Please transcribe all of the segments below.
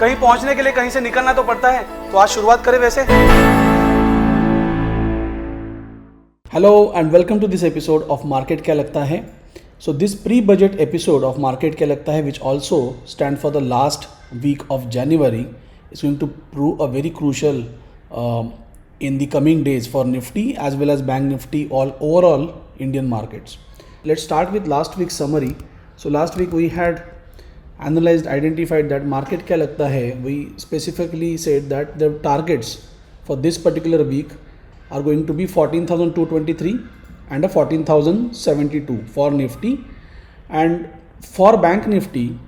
कहीं पहुंचने के लिए कहीं से निकलना तो पड़ता है, तो आज शुरुआत करें वैसे। Hello and welcome to this episode of Market क्या लगता है. So this pre-budget episode of Market क्या लगता है, which also stand for the last week of January, is going to prove a very crucial in the coming days for Nifty as well as Bank Nifty, all overall Indian markets. Let's start with last week's summary. So last week we had identified that market क्या लगता है. We specifically said that the targets for this particular week are going to be 14,223 and a 14,072 for Nifty, and for Bank Nifty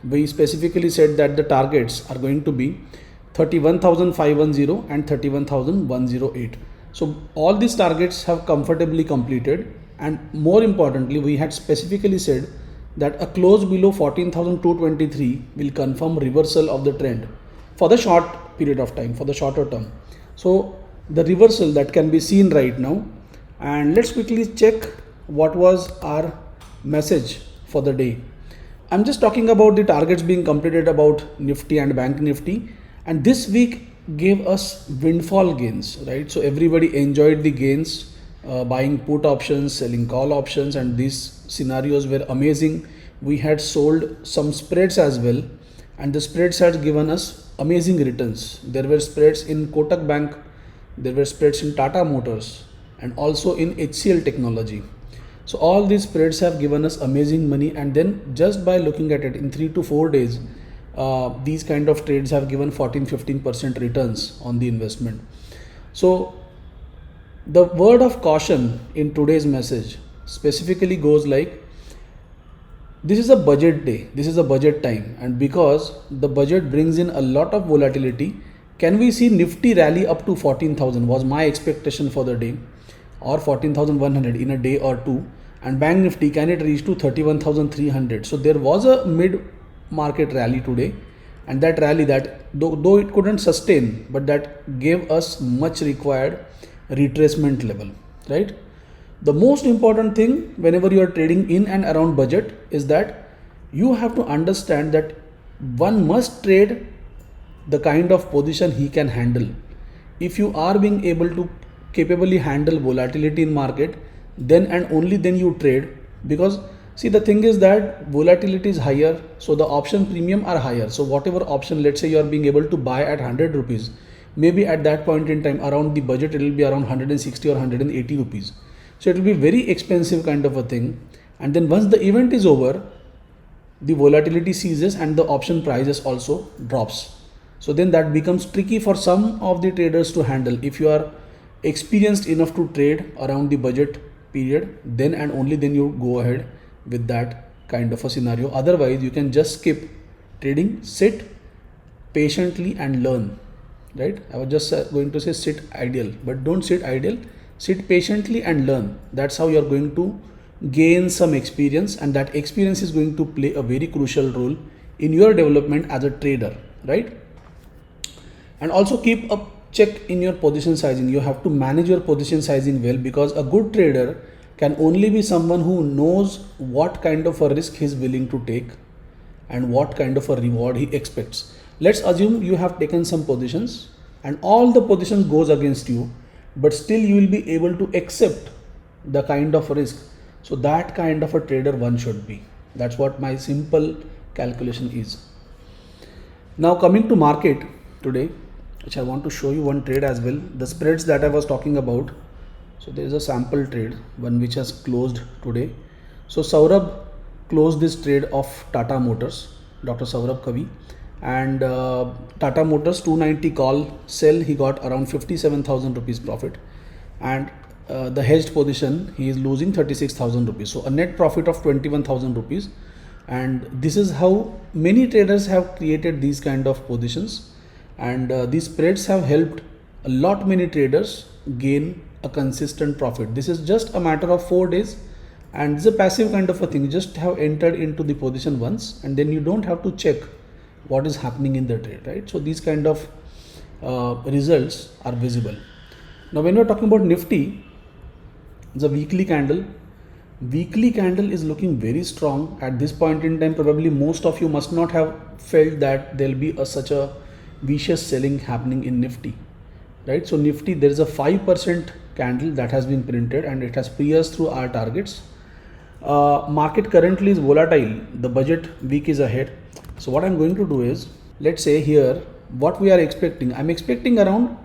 we specifically said that the targets are going to be 31,510 and 31,108. So all these targets have comfortably completed, and more importantly we had specifically said that a close below 14,223 will confirm reversal of the trend for the short period of time, for the shorter term. So the reversal that can be seen right now, and let's quickly check what was our message for the day. I'm just talking about the targets being completed about Nifty and Bank Nifty, and this week gave us windfall gains, right? So everybody enjoyed the gains, buying put options, selling call options, and these scenarios were amazing. We had sold some spreads as well, and the spreads had given us amazing returns. There were spreads in Kotak Bank, there were spreads in Tata Motors, and also in HCL Technology. So all these spreads have given us amazing money, and then just by looking at it in 3 to 4 days, these kind of trades have given 14-15% returns on the investment. So the word of caution in today's message specifically goes like, this is a budget day, this is a budget time, and because the budget brings in a lot of volatility, can we see Nifty rally up to 14,000 was my expectation for the day, or 14,100 in a day or two, and Bank Nifty, can it reach to 31,300? So there was a mid market rally today, and that rally, that though it couldn't sustain, but that gave us much required retracement level, right? The most important thing whenever you are trading in and around budget is that you have to understand that one must trade the kind of position he can handle. If you are being able to capably handle volatility in market, then and only then you trade. Because see, the thing is that volatility is higher, so the option premium are higher. So whatever option, let's say you are being able to buy at 100 rupees, maybe at that point in time around the budget it will be around 160 or 180 rupees. So it will be very expensive kind of a thing, and then once the event is over, the volatility ceases and the option prices also drops. So then that becomes tricky for some of the traders to handle. If you are experienced enough to trade around the budget period, then and only then you go ahead with that kind of a scenario. Otherwise you can just skip trading, sit patiently and learn, right? I was just going to say sit idle, but don't sit idle, sit patiently and learn. That's how you are going to gain some experience, and that experience is going to play a very crucial role in your development as a trader, right? And also keep a check in your position sizing. You have to manage your position sizing well, because a good trader can only be someone who knows what kind of a risk he is willing to take and what kind of a reward he expects. Let's assume you have taken some positions and all the positions goes against you, but still you will be able to accept the kind of risk. So that kind of a trader one should be. That's what my simple calculation is. Now coming to market today, which I want to show you one trade as well, the spreads that I was talking about. So there is a sample trade, one which has closed today. So Saurabh closed this trade of Tata Motors, Dr. Saurabh Kavi, and Tata Motors 290 call sell, he got around 57,000 rupees profit, and the hedged position he is losing 36,000 rupees, so a net profit of 21,000 rupees. And this is how many traders have created these kind of positions, and these spreads have helped a lot many traders gain a consistent profit. This is just a matter of 4 days, and it's a passive kind of a thing. You just have entered into the position once, and then you don't have to check what is happening in the trade, right? So these kind of results are visible. Now when we're talking about Nifty, it's a weekly candle. Weekly candle is looking very strong at this point in time. Probably most of you must not have felt that there'll be such a vicious selling happening in Nifty, right? So Nifty, there is a 5% candle that has been printed and it has pierced through our targets. Market currently is volatile. The budget week is ahead. So what I'm going to do is, let's say here what we are expecting. I'm expecting around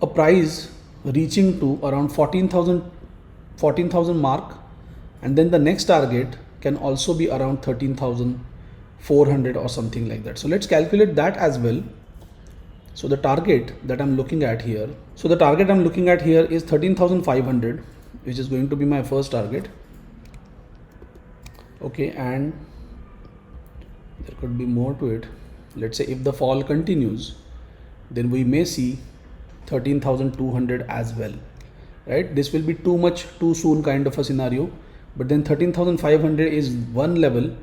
a price reaching to around 14,000 mark, and then the next target can also be around 13,400 or something like that. So let's calculate that as well. So the target that I'm looking at here, is 13,500, which is going to be my first target. Okay, and there could be more to it. Let's say if the fall continues, then we may see 13,200 as well, right? This will be too much too soon kind of a scenario, but then 13,500 is one level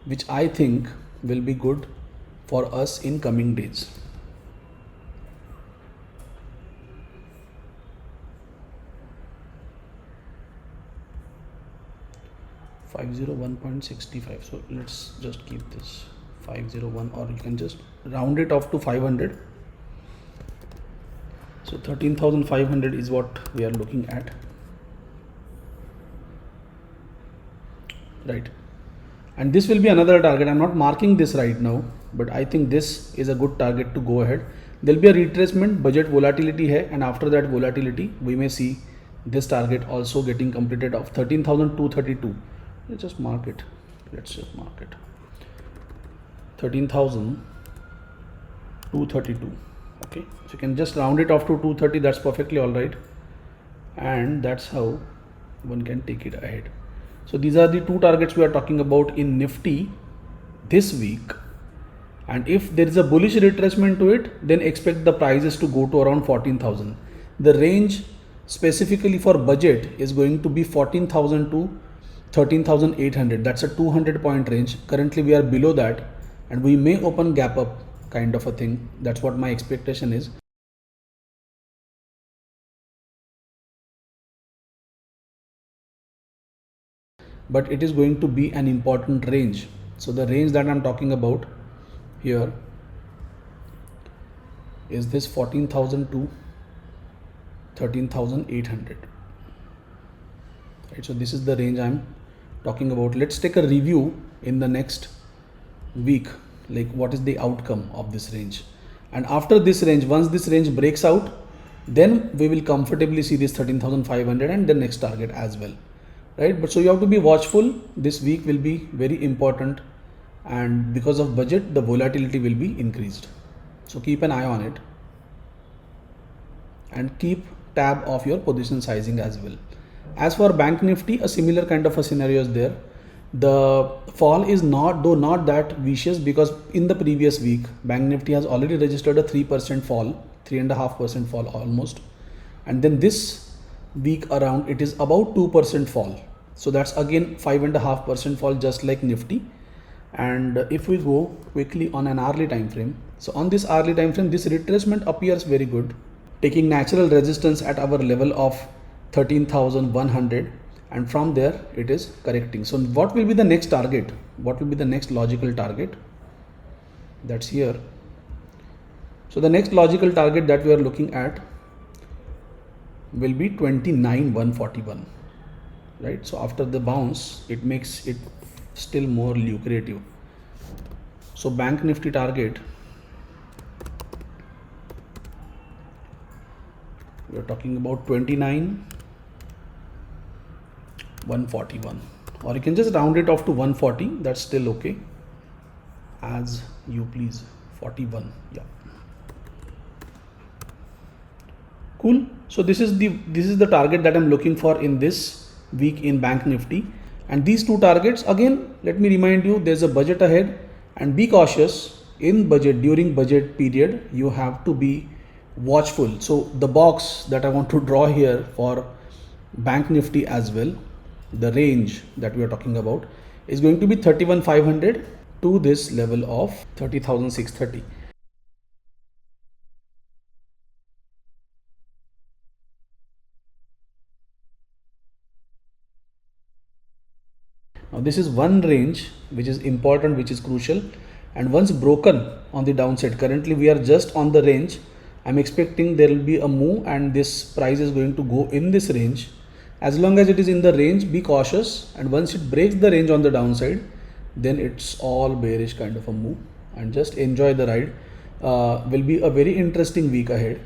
which I think will be good for us in coming days. $501.65. So let's just keep this 501, or you can just round it off to 500. So 13,500 is what we are looking at, right? And this will be another target. I'm not marking this right now, but I think this is a good target to go ahead. There'll be a retracement, budget volatility hai, and after that volatility we may see this target also getting completed of 13,232. Let's just mark it. 13,232. Okay, so you can just round it off to 230. That's perfectly all right, and that's how one can take it ahead. So these are the two targets we are talking about in Nifty this week. And if there is a bullish retracement to it, then expect the prices to go to around 14,000. The range specifically for budget is going to be 14,000 to 13,800. That's a 200 point range. Currently we are below that, and we may open gap up kind of a thing. That's what my expectation is. But it is going to be an important range. So the range that I'm talking about here is this 14,000 to 13,800. Right, so this is the range I'm talking about. Let's take a review in the next week, like what is the outcome of this range. And after this range, once this range breaks out, then we will comfortably see this 13,500 and the next target as well, right? But so you have to be watchful. This week will be very important, and because of budget, the volatility will be increased. So keep an eye on it and keep tab of your position sizing as well. As for Bank Nifty, a similar kind of a scenario is there. The fall is not that vicious, because in the previous week Bank Nifty has already registered a 3% fall, 3.5% fall almost, and then this week around it is about 2% fall. So that's again 5.5% fall, just like Nifty. And if we go quickly on an hourly time frame, so on this hourly time frame, this retracement appears very good, taking natural resistance at our level of 13,100, and from there it is correcting. So what will be the next target? What will be the next logical target? That's here. So the next logical target that we are looking at will be 29,141, right? So after the bounce, it makes it still more lucrative. So Bank Nifty target, we are talking about 29,141, or you can just round it off to 140. That's still okay, as you please. 41, yeah, cool. So this is the target that I'm looking for in this week in Bank Nifty. And these two targets, again, let me remind you, there's a budget ahead, and be cautious in budget. During budget period, you have to be watchful. So the box that I want to draw here for Bank Nifty as well, the range that we are talking about, is going to be 31,500 to this level of 30,630. Now this is one range which is important, which is crucial, and once broken on the downside, currently we are just on the range. I'm expecting there will be a move and this price is going to go in this range. As long as it is in the range, be cautious, and once it breaks the range on the downside, then it's all bearish kind of a move, and just enjoy the ride. Will be a very interesting week ahead.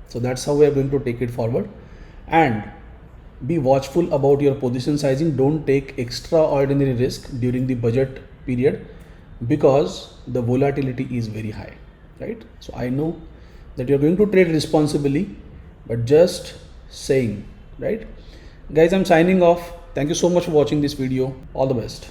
So that's how we are going to take it forward. And be watchful about your position sizing. Don't take extraordinary risk during the budget period because the volatility is very high, right? So I know that you're going to trade responsibly, but just saying, right? Guys, I'm signing off. Thank you so much for watching this video. All the best.